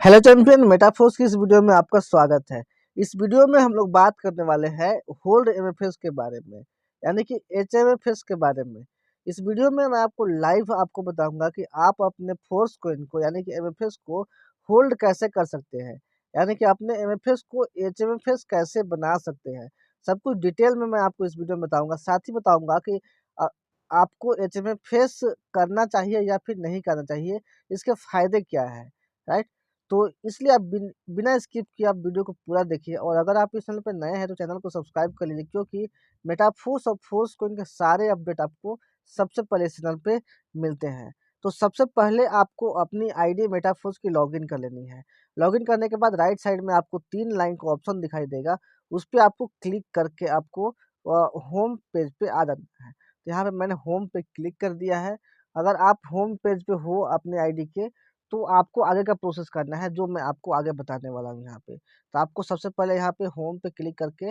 Hello champion, metaphors की इस video में आपका स्वागत है। इस वीडियो में हम लोग बात करने वाले हैं होल्ड एमएफएस के बारे में, यानी कि एचएमएफएस के बारे में। इस वीडियो में मैं आपको लाइव बताऊंगा कि आप अपने फोर्स कोइन को यानी कि एमएफएस को होल्ड कैसे कर सकते हैं, यानी कि अपने एमएफएस को एचएमएफएस कैसे बना सकते हैं। सब कुछ डिटेल में मैं आपको इस वीडियो में बताऊंगा। साथ ही बताऊंगा कि अ, आपको एचएमएफएस करना चाहिए या फिर नहीं करना चाहिए, इसके फायदे क्या है, राइट। तो इसलिए आप बिना स्किप किए आप वीडियो को पूरा देखिए, और अगर आप इस चैनल पर नए हैं तो चैनल को सब्सक्राइब कर लीजिए, क्योंकि मेटाफोर्स और फोर्स कोइन के सारे अपडेट आपको सबसे पहले इस चैनल पे मिलते हैं। तो सबसे पहले आपको अपनी आईडी मेटाफोर्स की लॉगिन कर लेनी है। लॉगिन करने के बाद राइट साइड में आपको 3 लाइन का ऑप्शन दिखाई देगा, उस पर आपको क्लिक करके आपको होम पेज पे आ जाना है। तो यहाँ पे मैंने होम पे क्लिक कर दिया है। अगर आप होम पेज पे हो अपने आईडी के, तो आपको आगे का प्रोसेस करना है, जो मैं आपको आगे बताने वाला हूँ यहाँ पे। तो आपको सबसे पहले यहाँ पे होम पे क्लिक करके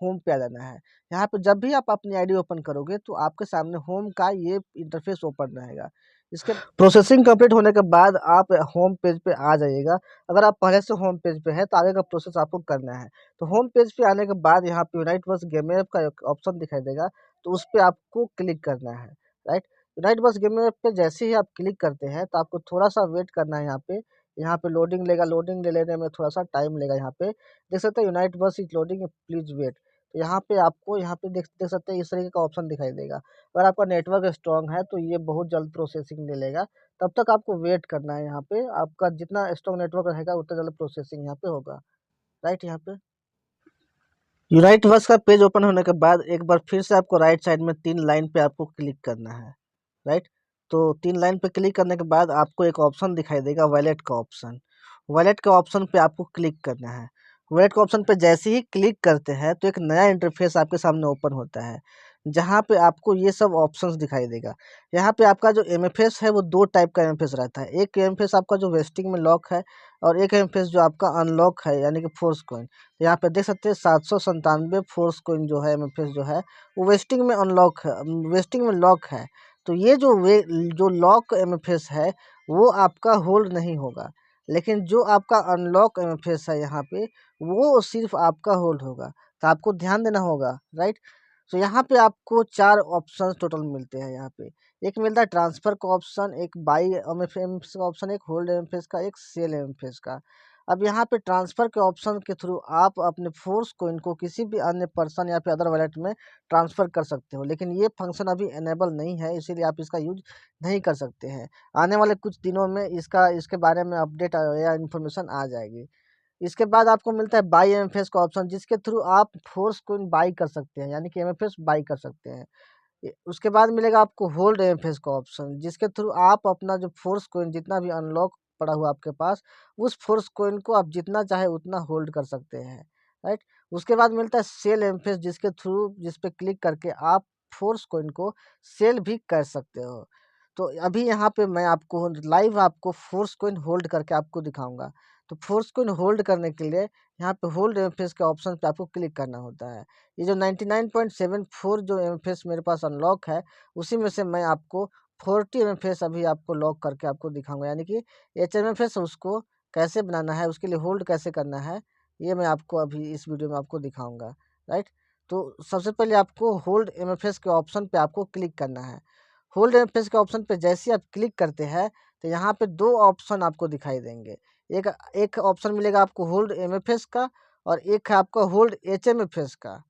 होम पे आ जाना है। यहाँ पे जब भी आप अपनी आईडी ओपन करोगे तो आपके सामने होम का ये इंटरफेस ओपन रहेगा। इसके प्रोसेसिंग कंप्लीट होने के बाद आप होम पेज पे आ जाइएगा। अगर आप पहले से होम पेज पे है तो आगे का प्रोसेस आपको करना है। तो होम पेज पे आने के बाद यहाँ पे यूनाइट वर्स गेम ऐप का एक ऑप्शन दिखाई देगा, तो उस पर आपको क्लिक करना है, राइट। यूनाइट बस गेम ऐप पे जैसे ही आप क्लिक करते हैं तो आपको थोड़ा सा वेट करना है। यहाँ पे लोडिंग लेगा, लोडिंग ले लेने में थोड़ा सा टाइम लेगा। यहाँ पे देख सकते हैं यूनाइट बस इज लोडिंग, प्लीज वेट। तो यहाँ पे आपको यहाँ पे देख सकते हैं इस तरीके का ऑप्शन दिखाई देगा। अगर आपका नेटवर्क स्ट्रांग है तो ये बहुत जल्द प्रोसेसिंग ले लेगा, तब तक आपको वेट करना है। यहाँ पे आपका जितना स्ट्रांग नेटवर्क रहेगा उतना जल्द प्रोसेसिंग यहाँ पे होगा, राइट। यहाँ पे यूनाइट वर्स का पेज ओपन होने के बाद एक बार फिर से आपको राइट साइड में 3 लाइन पे आपको क्लिक करना है, राइट। तो 3 लाइन पे क्लिक करने के बाद आपको एक ऑप्शन दिखाई देगा, वॉलेट का ऑप्शन। वॉलेट के ऑप्शन पे आपको क्लिक करना है। वॉलेट के ऑप्शन पे जैसे ही क्लिक करते हैं तो एक नया इंटरफेस आपके सामने ओपन होता है, जहाँ पे आपको ये सब ऑप्शंस दिखाई देगा। यहाँ पे आपका जो एमएफएस है वो 2 टाइप का एमएफएस रहता है। एक एमएफएस आपका जो वेस्टिंग में लॉक है, और एक एमएफएस जो आपका अनलॉक है, यानी कि फोर्स कॉइन। यहाँ पे देख सकते हैं 797 फोर्स कॉइन जो है, एमएफएस जो है वो वेस्टिंग में अनलॉक है, वेस्टिंग में लॉक है। तो ये जो लॉक एमएफएस है वो आपका होल्ड नहीं होगा, लेकिन जो आपका अनलॉक एमएफएस है यहाँ पे वो सिर्फ आपका होल्ड होगा। तो आपको ध्यान देना होगा, राइट। तो यहाँ पे आपको 4 ऑप्शन टोटल मिलते हैं। यहाँ पे एक मिलता है ट्रांसफर का ऑप्शन, एक बाई एमएफएस का ऑप्शन, एक होल्ड एमएफएस का, एक सेल एमएफएस का। अब यहाँ पे ट्रांसफर के ऑप्शन के थ्रू आप अपने फोर्स कोइन को किसी भी अन्य पर्सन या फिर अदर वॉलेट में ट्रांसफर कर सकते हो, लेकिन ये फंक्शन अभी एनेबल नहीं है, इसीलिए आप इसका यूज नहीं कर सकते हैं। आने वाले कुछ दिनों में इसके बारे में अपडेट या इन्फॉर्मेशन आ जाएगी। इसके बाद आपको मिलता है बाई एमएफएस का ऑप्शन, जिसके थ्रू आप फोर्स कोइन बाई कर सकते हैं, यानी कि एमएफएस बाई कर सकते हैं। उसके बाद मिलेगा आपको होल्ड एमएफएस का ऑप्शन, जिसके थ्रू आप अपना जो फोर्स कोइन जितना भी अनलॉक पड़ा हुआ आपके पास, उस फोर्स कोइन को आप जितना चाहे उतना होल्ड कर सकते हैं, राइट। उसके बाद मिलता है सेल एमएफएस, जिस पे क्लिक करके आप फोर्स कोइन को सेल भी कर सकते हो। तो अभी यहाँ पे मैं आपको लाइव आपको फोर्स कोइन होल्ड करके आपको दिखाऊंगा। तो फोर्स कोइन होल्ड करने के लिए यहाँ पे होल्ड एमएफएस के ऑप्शन पे आपको क्लिक करना होता है। ये जो 99.74 जो एमएफएस मेरे पास अनलॉक है, उसी में से मैं आपको 40 एमएफएस अभी आपको लॉक करके आपको दिखाऊंगा, यानी कि एचएमएफएस उसको कैसे बनाना है, उसके लिए होल्ड कैसे करना है, ये मैं आपको अभी इस वीडियो में आपको दिखाऊंगा, राइट। तो सबसे पहले आपको होल्ड एमएफएस के ऑप्शन पे आपको क्लिक करना है। होल्ड एमएफएस के ऑप्शन पे जैसे ही आप क्लिक करते हैं तो यहाँ पे 2 ऑप्शन आपको दिखाई देंगे। एक एक ऑप्शन मिलेगा आपको होल्ड एमएफएस का, और एक है आपका होल्ड एचएमएफएस का।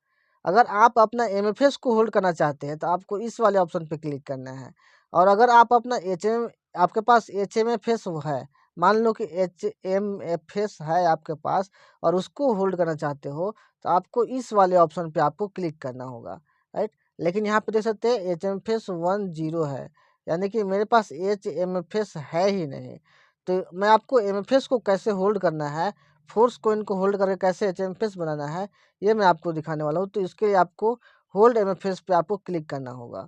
अगर आप अपना एमएफएस को होल्ड करना चाहते हैं तो आपको इस वाले ऑप्शन पे क्लिक करना है। और अगर आप अपना आपके पास एचएमएफएस है, मान लो कि एचएमएफएस है आपके पास और उसको होल्ड करना चाहते हो, तो आपको इस वाले ऑप्शन पे आपको क्लिक करना होगा, राइट। लेकिन यहाँ पे देख सकते हैं एचएमएफएस 10 है, यानी कि मेरे पास एचएमएफएस है ही नहीं। तो मैं आपको एमएफएस को कैसे होल्ड करना है, फोर्स कोइन को होल्ड करके कैसे एचएमएफएस बनाना है, ये मैं आपको दिखाने वाला हूँ। तो इसके लिए आपको होल्ड एमएफएस पे आपको क्लिक करना होगा।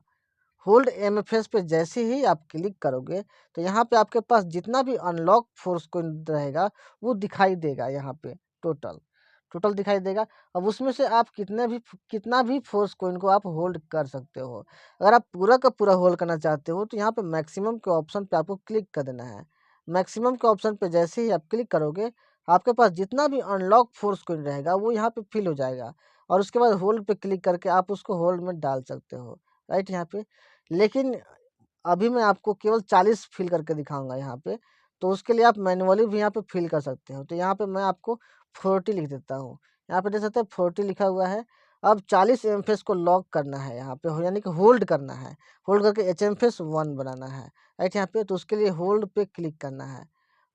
होल्ड एमएफएस पे जैसे ही आप क्लिक करोगे तो यहाँ पे आपके पास जितना भी अनलॉक फोर्स कोइन रहेगा वो दिखाई देगा। यहाँ पे टोटल टोटल दिखाई देगा। अब उसमें से आप कितना भी फोर्स कोइन को आप होल्ड कर सकते हो। अगर आप पूरा का पूरा होल्ड करना चाहते हो तो यहाँ पे मैक्सिमम के ऑप्शन पे आपको क्लिक कर देना है, मैक्सिमम के ऑप्शन पे जैसे ही आप क्लिक करोगे, आपके पास जितना भी अनलॉक फोर्स कॉइन रहेगा वो यहाँ पे फिल हो जाएगा, और उसके बाद होल्ड पे क्लिक करके आप उसको होल्ड में डाल सकते हो, राइट यहाँ पे। लेकिन अभी मैं आपको केवल 40 फिल करके दिखाऊंगा यहाँ पे, तो उसके लिए आप मैनुअली भी यहाँ पे फिल कर सकते हो। तो यहाँ पे मैं आपको 40 लिख देता हूँ, यहाँ पे देख सकते हैं 40 लिखा हुआ है। अब 40 एमएफएस को लॉक करना है यहाँ पे, यानी कि होल्ड करना है, होल्ड करके एचएमएफएस 1 बनाना है, राइट यहाँ पे। तो उसके लिए होल्ड पे क्लिक करना है,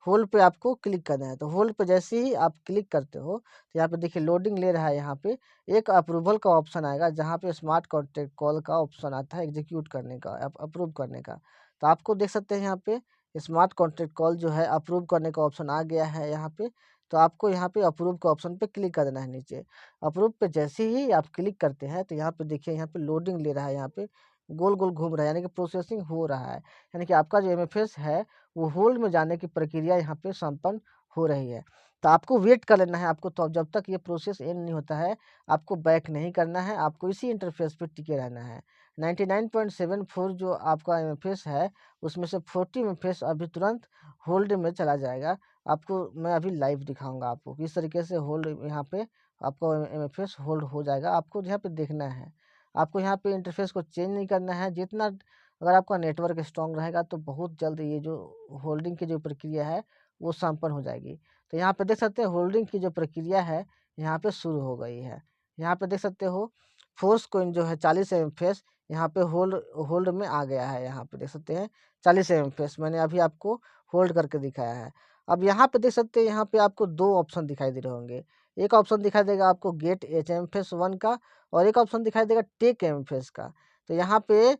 होल्ड पे आपको क्लिक करना है। तो होल्ड पे जैसे ही आप क्लिक करते हो तो यहाँ पे देखिए लोडिंग ले रहा है। यहाँ पे एक अप्रूवल का ऑप्शन आएगा, जहाँ पे स्मार्ट कॉन्टैक्ट कॉल का ऑप्शन आता है एग्जीक्यूट करने का, अप्रूव करने का। तो आपको देख सकते हैं यहाँ पे स्मार्ट कॉन्टैक्ट कॉल जो है अप्रूव करने का ऑप्शन आ गया है यहाँ पे। तो आपको यहाँ पे अप्रूव के ऑप्शन पे क्लिक कर देना है नीचे। अप्रूव पे जैसे ही आप क्लिक करते हैं तो यहाँ पे देखिए यहाँ पे लोडिंग ले रहा है, यहाँ पे गोल गोल घूम रहा है, यानी कि प्रोसेसिंग हो रहा है, यानी कि आपका जो एमएफएस है वो होल्ड में जाने की प्रक्रिया यहाँ पे संपन्न हो रही है। तो आपको वेट कर लेना है, आपको तो जब तक ये प्रोसेस एंड नहीं होता है आपको बैक नहीं करना है, आपको इसी इंटरफेस पे टिके रहना है। 99.74 जो आपका एमएफएस है उसमें से 40 एमएफएस अभी तुरंत होल्ड में चला जाएगा। आपको मैं अभी लाइव दिखाऊंगा आपको किस तरीके से होल्ड यहाँ पे आपका एमएफएस होल्ड हो जाएगा। आपको यहाँ पे देखना है, आपको यहाँ पे इंटरफेस को चेंज नहीं करना है। जितना अगर आपका नेटवर्क स्ट्रांग रहेगा तो बहुत जल्द ये जो होल्डिंग की जो प्रक्रिया है वो संपन्न हो जाएगी। तो यहाँ पे देख सकते हैं होल्डिंग की जो प्रक्रिया है यहाँ पे शुरू हो गई है। यहाँ पे देख सकते हो फोर्स कॉइन जो है 40 एमएफएस यहाँ पे होल्ड होल्ड में आ गया है। यहाँ पे देख सकते हैं 40 एमएफएस मैंने अभी आपको होल्ड करके दिखाया है। अब यहाँ पे देख सकते हैं यहाँ पे आपको दो ऑप्शन दिखाई दे रहे होंगे। एक ऑप्शन दिखाई देगा आपको गेट एच एमएफएस 1 का, और एक ऑप्शन दिखाई देगा टेक एमएफएस का। तो यहाँ पे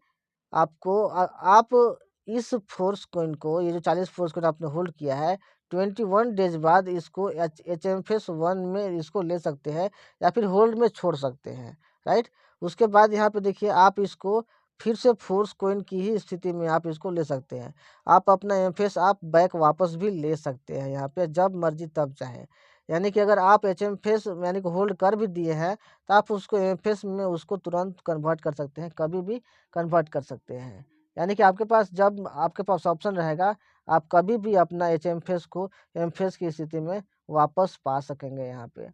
आपको आप इस फोर्स कॉइन को, ये जो 40 फोर्स कॉइन आपने होल्ड किया है, 21 डेज बाद इसको एचएमएफएस 1 में इसको ले सकते हैं या फिर होल्ड में छोड़ सकते हैं, राइट। उसके बाद यहाँ पे देखिए आप इसको फिर से फोर्स कॉइन की ही स्थिति में आप इसको ले सकते हैं। आप अपना एमएफएस आप बैक वापस भी ले सकते हैं यहाँ पे जब मर्जी तब चाहे। यानी कि अगर आप एचएमएफएस यानी कि होल्ड कर भी दिए हैं तो आप उसको एमएफएस में उसको तुरंत कन्वर्ट कर सकते हैं, कभी भी कन्वर्ट कर सकते हैं। यानी कि आपके पास जब आपके पास ऑप्शन रहेगा आप कभी भी अपना एचएमएफएस को एमएफएस की स्थिति में वापस पा सकेंगे यहाँ पे।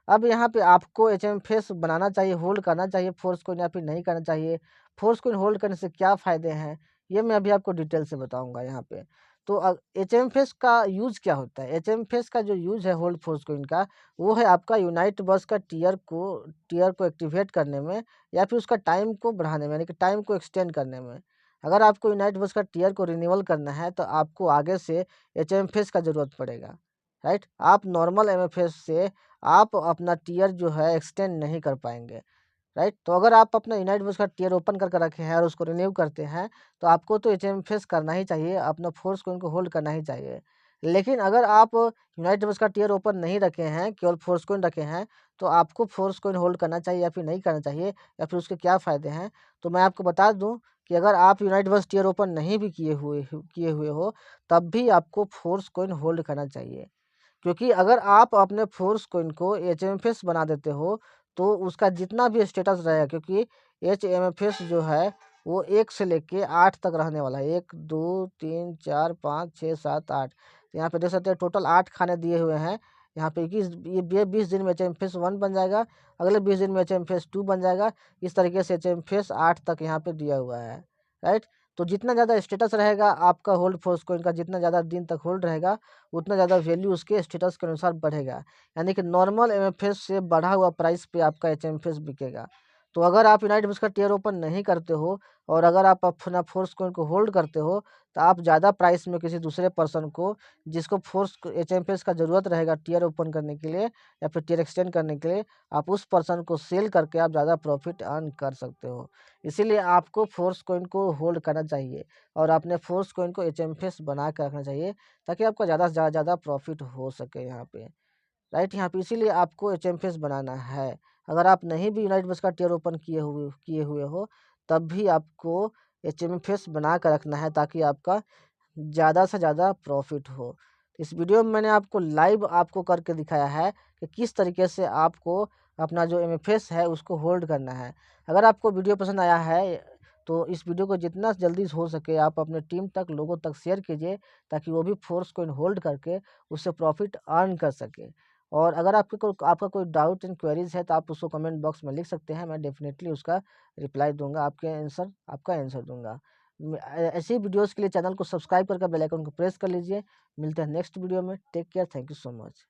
अब यहाँ पे आपको एचएमएफएस बनाना चाहिए, होल्ड करना चाहिए फोर्स कॉइन या फिर नहीं करना चाहिए, फोर्स कॉइन होल्ड करने से क्या फ़ायदे हैं, ये मैं अभी आपको डिटेल से बताऊंगा यहाँ पे। तो एचएमएफएस का यूज़ क्या होता है? एचएमएफएस का जो यूज़ है होल्ड फोर्स कॉइन का, वो है आपका यूनाइट बस का टीयर को एक्टिवेट करने में या फिर उसका टाइम को बढ़ाने में, यानी कि टाइम को एक्सटेंड करने में। अगर आपको यूनाइट बस का टीयर को रिन्यूअल करना है तो आपको आगे से एचएमएफएस का ज़रूरत पड़ेगा, राइट। आप नॉर्मल एमएफएस से आप अपना टियर जो है एक्सटेंड नहीं कर पाएंगे, राइट। तो अगर आप अपना यूनाइट बस का टियर ओपन करके रखे हैं और उसको रिन्यू करते हैं तो आपको तो एचएमएफएस करना ही चाहिए, अपना फोर्स को इनको होल्ड करना ही चाहिए। लेकिन अगर आप यूनाइट बस का टियर ओपन नहीं रखे हैं, केवल फोर्स कोइन रखे हैं, तो आपको फोर्स कोइन होल्ड करना चाहिए या फिर नहीं करना चाहिए, या फिर उसके क्या फ़ायदे हैं। तो मैं आपको बता दूं कि अगर आप यूनाइट बस टियर ओपन नहीं भी किए हुए हो तब भी आपको फोर्स कोइन होल्ड करना चाहिए। क्योंकि अगर आप अपने फोर्स कॉइन को एचएमएफएस बना देते हो तो उसका जितना भी स्टेटस रहेगा, क्योंकि एचएमएफएस जो है वो 1 से लेके 8 तक रहने वाला है, 1 2 3 4 5 6 7 8। यहाँ पे देख सकते हैं टोटल 8 खाने दिए हुए हैं। यहाँ पे 21 ये 20 दिन में एचएमएफएस 1 बन जाएगा, अगले 20 दिन में एचएमएफएस 2 बन जाएगा। इस तरीके से एचएमएफएस 8 तक यहाँ पे दिया हुआ है, राइट। तो जितना ज़्यादा स्टेटस रहेगा आपका होल्ड फोर्स कॉइन का, जितना ज़्यादा दिन तक होल्ड रहेगा उतना ज़्यादा वैल्यू उसके स्टेटस के अनुसार बढ़ेगा। यानी कि नॉर्मल एमएफएस से बढ़ा हुआ प्राइस पे आपका एचएमएफएस बिकेगा। तो अगर आप यूनाइट बस का टियर ओपन नहीं करते हो और अगर आप अपना फोर्स कॉइन को होल्ड करते हो तो आप ज़्यादा प्राइस में किसी दूसरे पर्सन को, जिसको फोर्स एचएमएफएस का ज़रूरत रहेगा टियर ओपन करने के लिए या फिर टियर एक्सटेंड करने के लिए, आप उस पर्सन को सेल करके आप ज़्यादा प्रॉफिट अर्न कर सकते हो। इसीलिए आपको फोर्स कॉइन को होल्ड करना चाहिए और अपने फोर्स कॉइन को एचएमएफएस बना के रखना चाहिए ताकि आपका ज़्यादा से ज़्यादा प्रॉफिट हो सके यहाँ पे, राइट। यहाँ पे इसीलिए आपको एचएमएफएस बनाना है। अगर आप नहीं भी यूनाइट बस का टियर ओपन किए हुए हो तब भी आपको एचएमएफएस बना कर रखना है ताकि आपका ज़्यादा से ज़्यादा प्रॉफिट हो। इस वीडियो में मैंने आपको लाइव आपको करके दिखाया है कि किस तरीके से आपको अपना जो एमएफएस है उसको होल्ड करना है। अगर आपको वीडियो पसंद आया है तो इस वीडियो को जितना जल्दी हो सके आप अपने टीम तक, लोगों तक शेयर कीजिए, ताकि वो भी फोर्स को होल्ड करके उससे प्रॉफिट अर्न कर सके। और अगर आपका कोई डाउट एंड क्वेरीज है तो आप उसको कमेंट बॉक्स में लिख सकते हैं, मैं डेफिनेटली उसका रिप्लाई दूंगा, आपका आंसर दूंगा। ऐसे ही वीडियोस के लिए चैनल को सब्सक्राइब करके बेल आइकन को प्रेस कर लीजिए। मिलते हैं नेक्स्ट वीडियो में। Take care, thank you so much.